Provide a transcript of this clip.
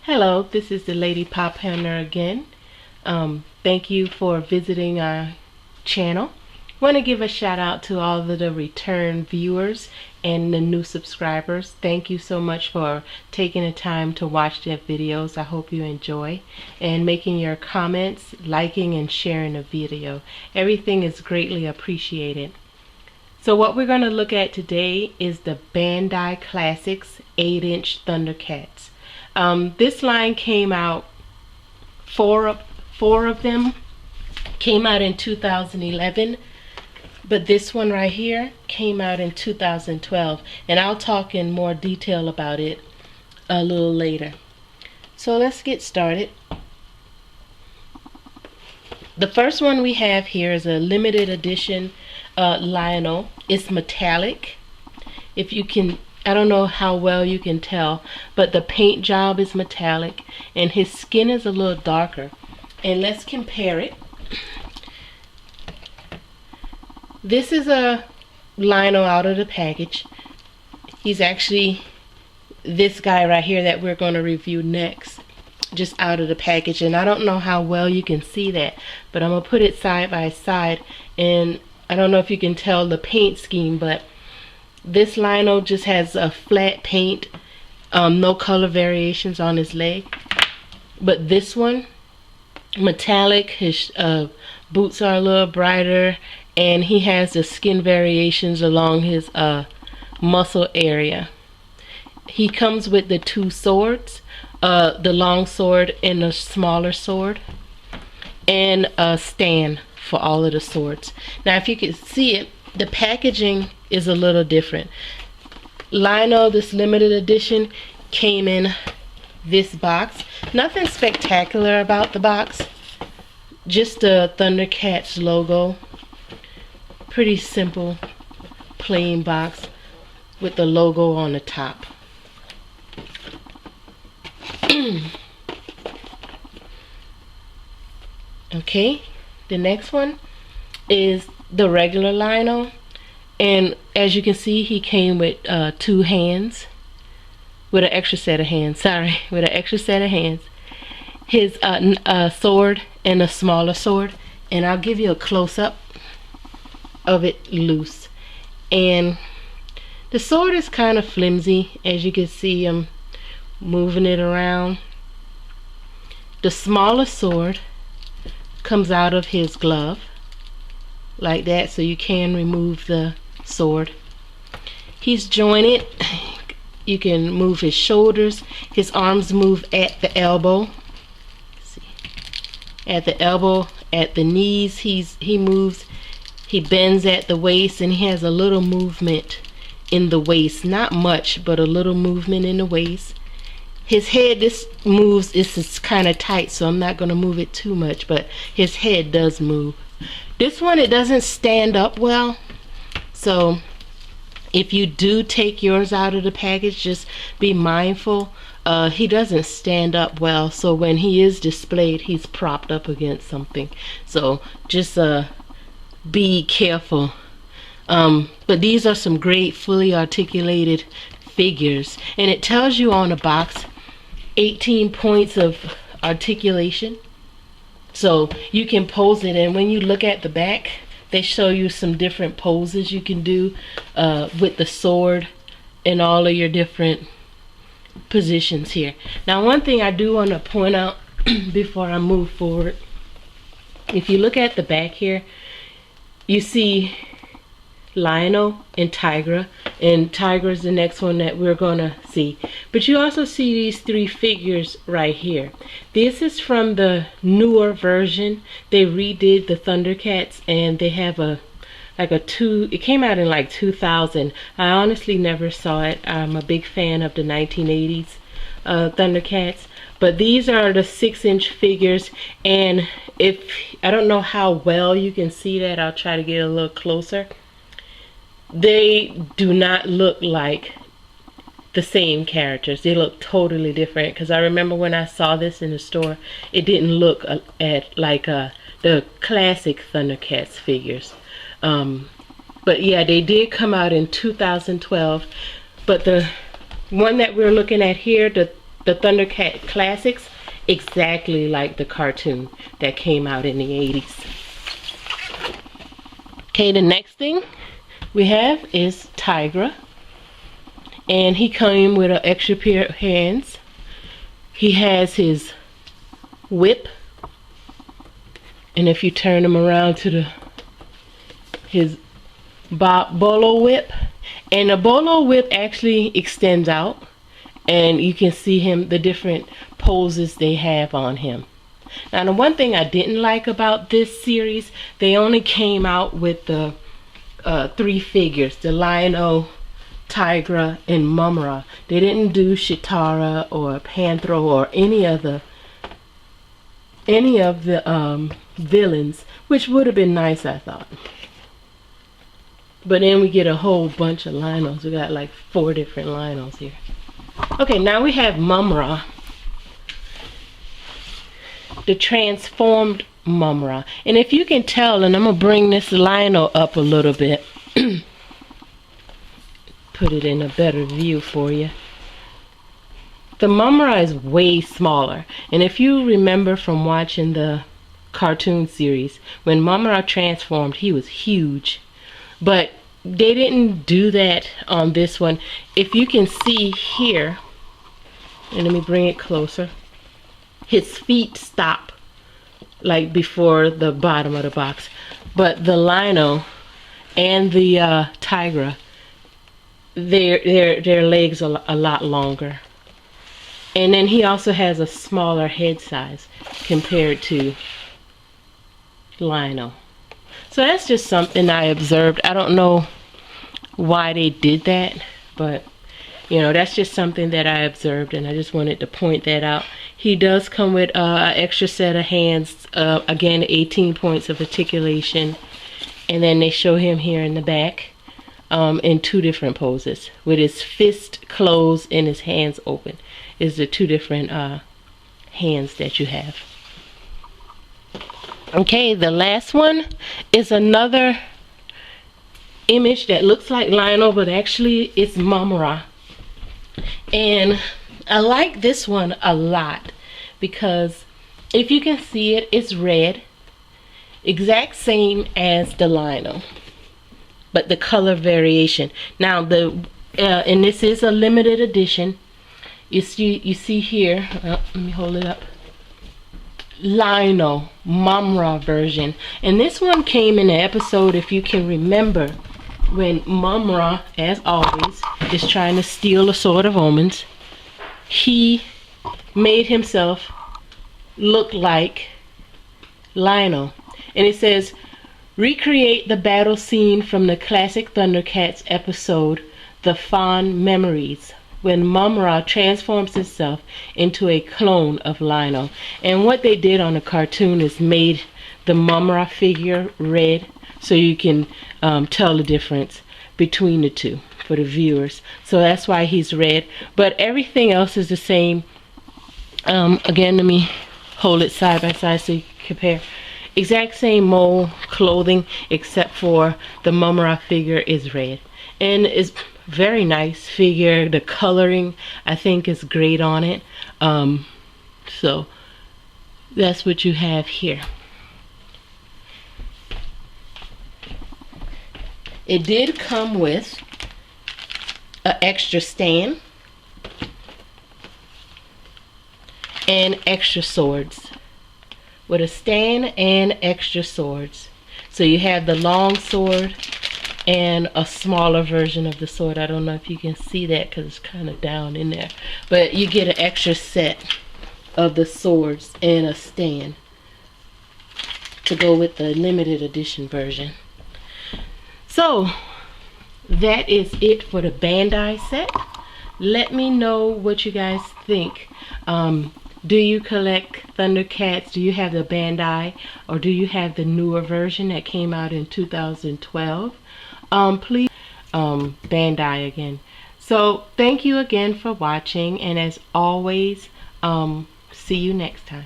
Hello, this is the Lady Pop Hammer again. Thank you for visiting our channel. Want to give a shout out to all of the return viewers and the new subscribers. Thank you so much for taking the time to watch the videos. I hope you enjoy and making your comments, liking and sharing the video. Everything is greatly appreciated. So what we're going to look at today is the Bandai Classics 8-inch Thundercats. This line came out, four of them came out in 2011, but this one right here came out in 2012, and I'll talk in more detail about it a little later. So let's get started. The first one we have here is a limited edition Lionel. It's metallic. If you can, I don't know how well you can tell, but the paint job is metallic and his skin is a little darker. And let's compare it. This is a Lionel out of the package. He's actually this guy right here that we're going to review next, just out of the package. And I don't know how well you can see that, but I'm going to put it side by side, and I don't know if you can tell the paint scheme, but this Lionel just has a flat paint, no color variations on his leg. But this one, metallic, his boots are a little brighter, and he has the skin variations along his muscle area. He comes with the two swords, the long sword and the smaller sword, and a stand for all of the swords. Now if you can see it, the packaging is a little different. Lionel, this limited edition, came in this box. Nothing spectacular about the box, just the Thundercats logo. Pretty simple, plain box with the logo on the top. Okay, the next one is the regular Lionel, and as you can see, he came with two hands, with an extra set of hands. With an extra set of hands. His sword and a smaller sword, and I'll give you a close-up of it loose. And the sword is kind of flimsy, as you can see. I'm moving it around. The smaller sword comes out of his glove like that, so you can remove the sword. He's jointed. You can move his shoulders. His arms move at the elbow. Let's see. At the elbow, at the knees, he moves. He bends at the waist, and he has a little movement in the waist. Not much, but a little movement in the waist. His head, this moves, it's kind of tight, so I'm not going to move it too much, but his head does move. This one, it doesn't stand up well, so if you do take yours out of the package, just be mindful. He doesn't stand up well, so when he is displayed, he's propped up against something. So just be careful. But these are some great fully articulated figures, and it tells you on the box 18 points of articulation, so you can pose it. And when you look at the back, they show you some different poses you can do with the sword and all of your different positions here. Now one thing I do want to point out before I move forward, if you look at the back here, you see Lionel and Tigra, and Tigra is the next one that we're gonna see. But you also see these three figures right here. This is from the newer version. They redid the Thundercats, and they have it came out in like 2000. I honestly never saw it. I'm a big fan of the 1980s Thundercats, but these are the 6-inch figures. And I don't know how well you can see that, I'll try to get a little closer. They do not look like the same characters. They look totally different, because I remember when I saw this in the store, it didn't look like the classic Thundercats figures. But yeah, they did come out in 2012. But the one that we're looking at here, the the Thundercat Classics exactly like the cartoon that came out in the 80s. Okay, the next thing we have is Tigra. And he came with an extra pair of hands. He has his whip. And if you turn him around to his bolo whip, and the bolo whip actually extends out, and you can see him, the different poses they have on him. Now, the one thing I didn't like about this series, they only came out with the 3 figures, the Lion-O, Tigra, and Mumra. They didn't do Chitara or Panthro or any of the villains, which would have been nice, I thought. But then we get a whole bunch of Lion-Os. We got like 4 different Lion-Os here. Okay, now we have Mumra, the transformed Mumra. And if you can tell, and I'm gonna bring this Lion-O up a little bit, put it in a better view for you. The Mumra is way smaller, and if you remember from watching the cartoon series, when Mumra transformed, he was huge. But they didn't do that on this one. If you can see here, and let me bring it closer, his feet stop like before the bottom of the box. But the Lion-O and the Tigra, their legs are a lot longer. And then he also has a smaller head size compared to Lion-O. So that's just something I observed. I don't know why they did that, but you know, that's just something that I observed, and I just wanted to point that out. He does come with an extra set of hands, again 18 points of articulation, and then they show him here in the back in 2 different poses, with his fist closed and his hands open. Is the 2 different hands that you have. Okay, the last one is another image that looks like Lion-O, but actually it's Mumra. And I like this one a lot because if you can see it, it's red, exact same as the Lion-O, but the color variation. Now and this is a limited edition. You see here, let me hold it up, Lion-O Mumra version. And this one came in the episode, if you can remember, when Mumra, as always, is trying to steal the Sword of Omens. He made himself look like Lion-O. And it says, recreate the battle scene from the classic Thundercats episode, The Fond Memories, when Mumra transforms itself into a clone of Lion-O. And what they did on the cartoon is made the Mumra figure red, so you can tell the difference between the 2 for the viewers. So that's why he's red, but everything else is the same. Again, let me hold it side by side so you can compare. Exact same mold, clothing, except for the Mumra figure is red. And it's very nice figure. The coloring, I think, is great on it. So that's what you have here. It did come with an extra stand and extra swords, with a stand and extra swords. So you have the long sword and a smaller version of the sword. I don't know if you can see that because it's kind of down in there, but you get an extra set of the swords and a stand to go with the limited edition version. So that is it for the Bandai set. Let me know what you guys think. Do you collect Thundercats? Do you have the Bandai, or do you have the newer version that came out in 2012? Please, Bandai again. So thank you again for watching, and as always, see you next time.